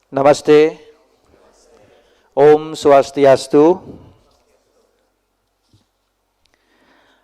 Namaste. Om Swastiastu.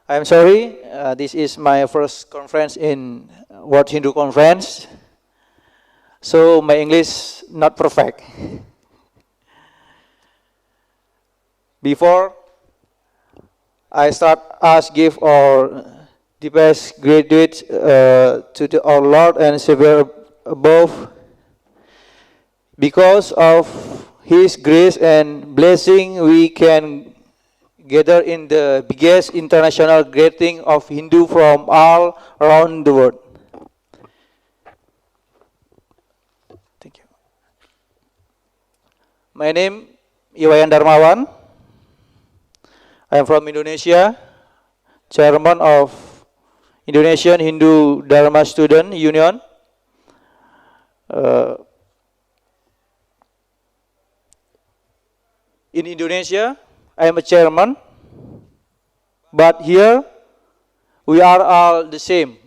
I am sorry, this is my first conference in World Hindu Conference, so my English not perfect. Before I start, ask give our the best graduates to our Lord and Savior above. Because of His grace and blessing, we can gather in the biggest international gathering of Hindu from all around the world. Thank you. My name Iwayan Darmawan. I am from Indonesia, chairman of Indonesian Hindu Dharma Student Union. In Indonesia, I am a chairman, but here we are all the same.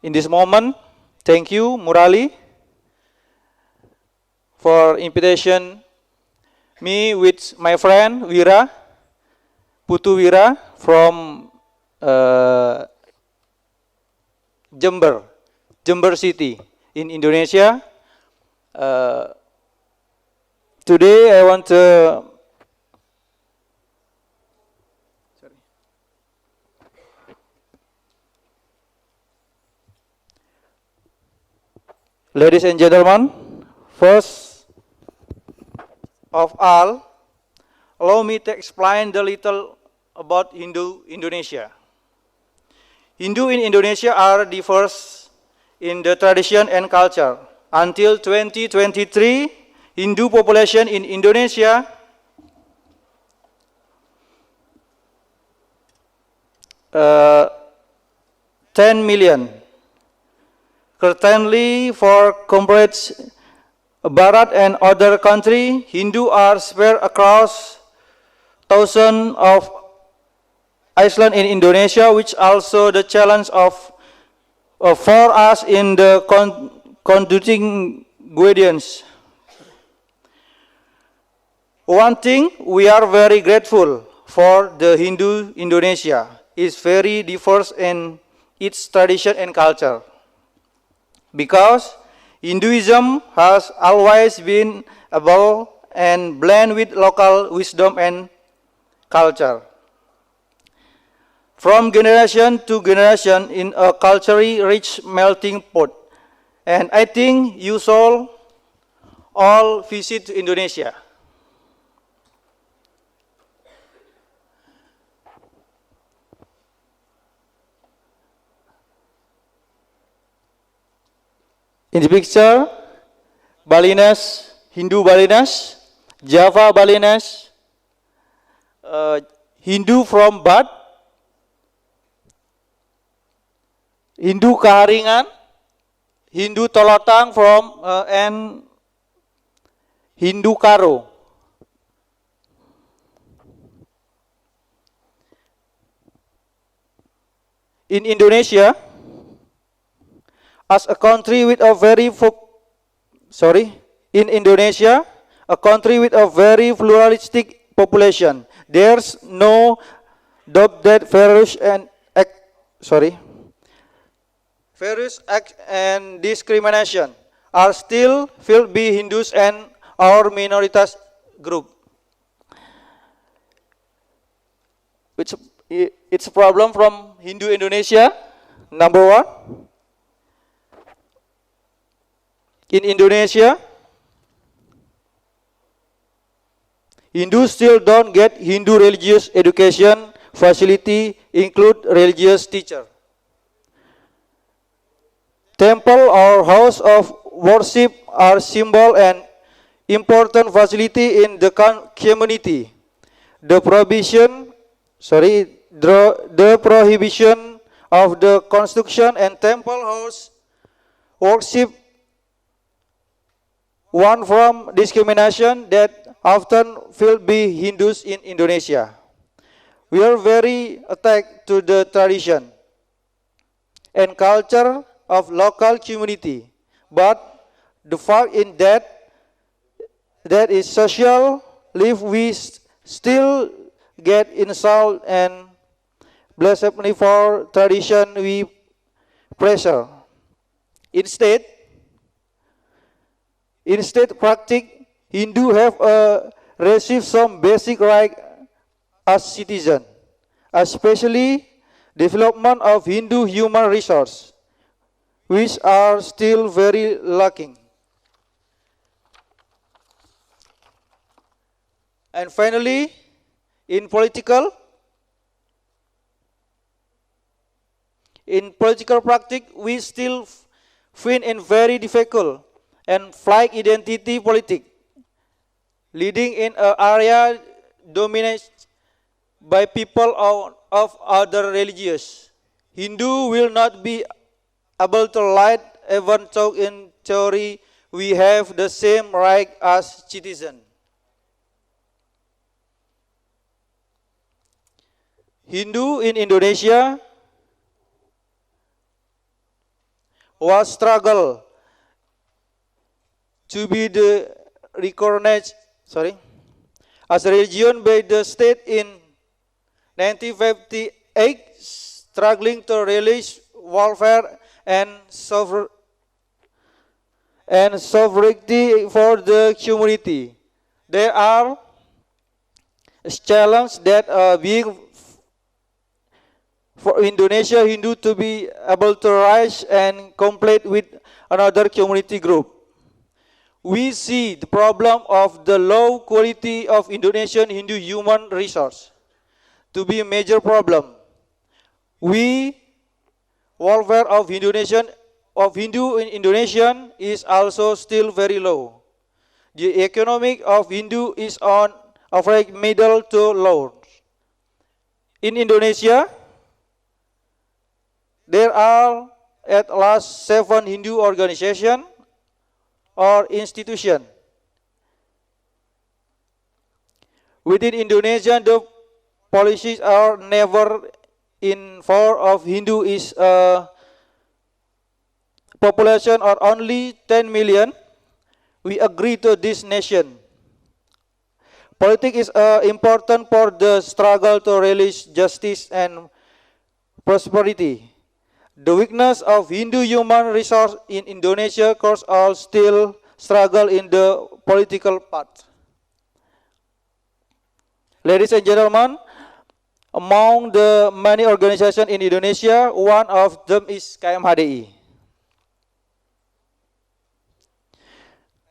In this moment, thank you, Murali, for invitation me with my friend Wira, Putu Wira from Jember City in Indonesia. Today I want to ladies and gentlemen, first of all, allow me to explain a little about Hindu Indonesia. Hindu in Indonesia are diverse in the tradition and culture. Until 2023, Hindu population in Indonesia uh, 10 million. Currently, for compared Barat and other country, Hindu are spread across thousands of islands in Indonesia, which also the challenge of for us in the conducting guidance. One thing we are very grateful for the Hindu Indonesia is very diverse in its tradition and culture. Because Hinduism has always been able and blend with local wisdom and culture. From generation to generation in a culturally rich melting pot. And I think you should all visit Indonesia. In the picture, Balinese, Hindu Balinese, Java Balinese, Hindu from Bat, Hindu Kaharingan, Hindu Tolotang from and Hindu Karo. In Indonesia, as a country with a very in Indonesia, a country with a very pluralistic population, there's no doubt that various act and discrimination are still felt by Hindus and our minorities group. It's a problem from Hindu Indonesia. Number one. In Indonesia, Hindus still don't get Hindu religious education facility include religious teacher. Temple or house of worship are symbol and important facility in the community. The prohibition of the construction and temple house worship one from discrimination that often felt by Hindus in Indonesia. We are very attached to the tradition and culture of local community, but the fact in that is social life we still get insult and blasphemy for tradition we pressure. Instead practice Hindu have received some basic right as citizen, especially development of Hindu human resource, which are still very lacking. And finally, in political practice, we still find it very difficult and flag identity politics, leading in an area dominated by people of other religions. Hindu will not be able to light even though in theory we have the same right as citizens. Hindu in Indonesia was struggle to be the recognized as a religion by the state in 1958, struggling to release welfare and sovereignty for the community. There are challenges that are being for Indonesia Hindu to be able to rise and compete with another community group. We see the problem of the low quality of Indonesian Hindu human resource to be a major problem. Welfare of Hindu in Indonesian is also still very low. The economic of Hindu is on average middle to low. In Indonesia, there are at last 7 Hindu organizations or institutions. Within Indonesia, the policies are never in favor of Hindu is a population of only 10 million. We agree to this nation. Politics is important for the struggle to realize justice and prosperity. The weakness of Hindu human resource in Indonesia cause all still struggle in the political path. Ladies and gentlemen, among the many organizations in Indonesia, one of them is KMHDI.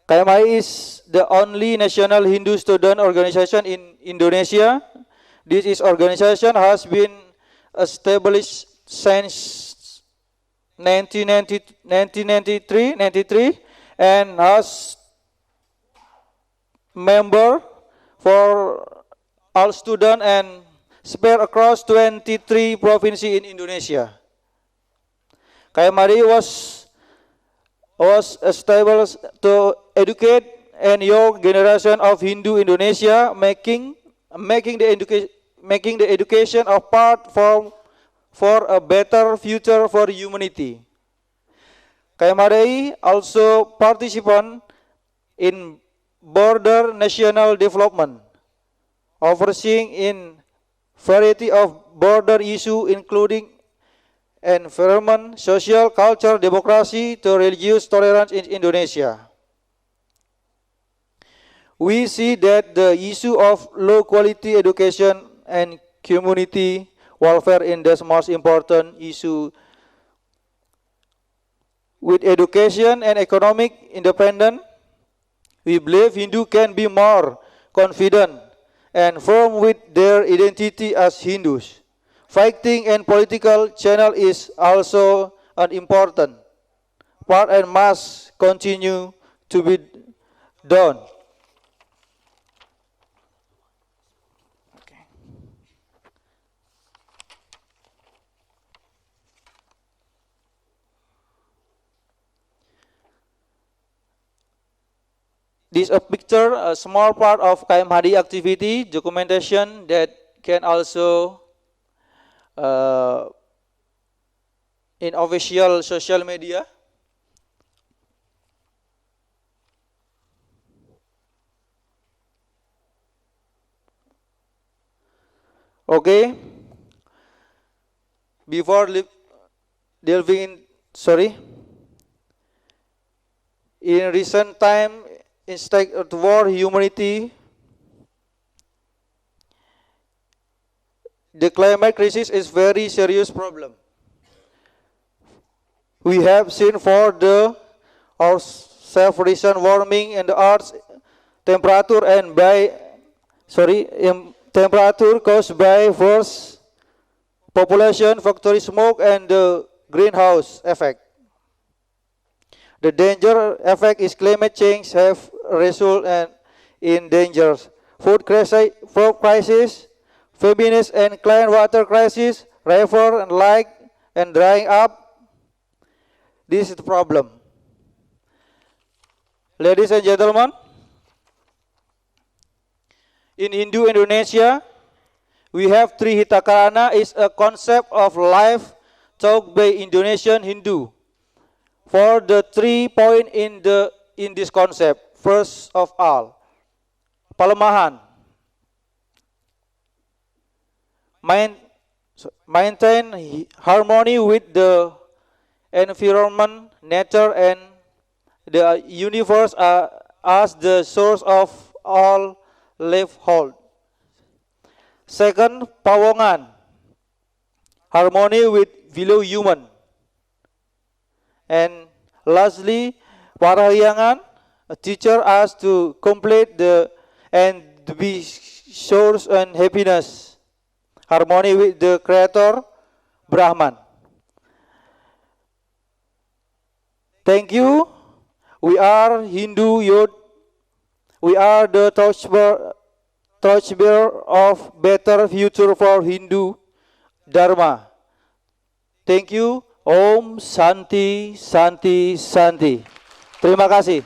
KMHDI is the only national Hindu student organization in Indonesia. This organization has been established since 1993 and has member for all students and spread across 23 provinces in Indonesia. KMHDI was established to educate a young generation of Hindu Indonesia, making the education a part for a better future for humanity. KMHDI also participant in border national development, overseeing in variety of border issues including environment, social, culture, democracy to religious tolerance in Indonesia. We see that the issue of low quality education and community welfare is the most important issue. With education and economic independence, we believe Hindu can be more confident and firm with their identity as Hindus. Fighting and political channel is also an important part and must continue to be done. This a picture, a small part of KMHDI activity, documentation that can also in official social media. Okay. Before delving in, in recent time, instead of war, humanity, the climate crisis is very serious problem. We have seen for the our self-recent warming in the Earth's temperature and by temperature caused by first population, factory smoke, and the greenhouse effect. The danger effect is climate change have resulted in dangers. Food crisis, feminist and clean water crisis, river and lake and drying up. This is the problem. Ladies and gentlemen, in Hindu Indonesia, we have Trihitakana is a concept of life taught by Indonesian Hindu. For the 3 points in this concept, first of all, pelemahan, maintain harmony with the environment, nature, and the universe as the source of all livelihood. Second, pawongan, harmony with fellow human. And lastly, parahyangan, teacher us to complete and to be source and happiness, harmony with the Creator, Brahman. Thank you. We are Hindu youth. We are the torchbearer of better future for Hindu Dharma. Thank you. Om Santi Santi Santi. Terima kasih.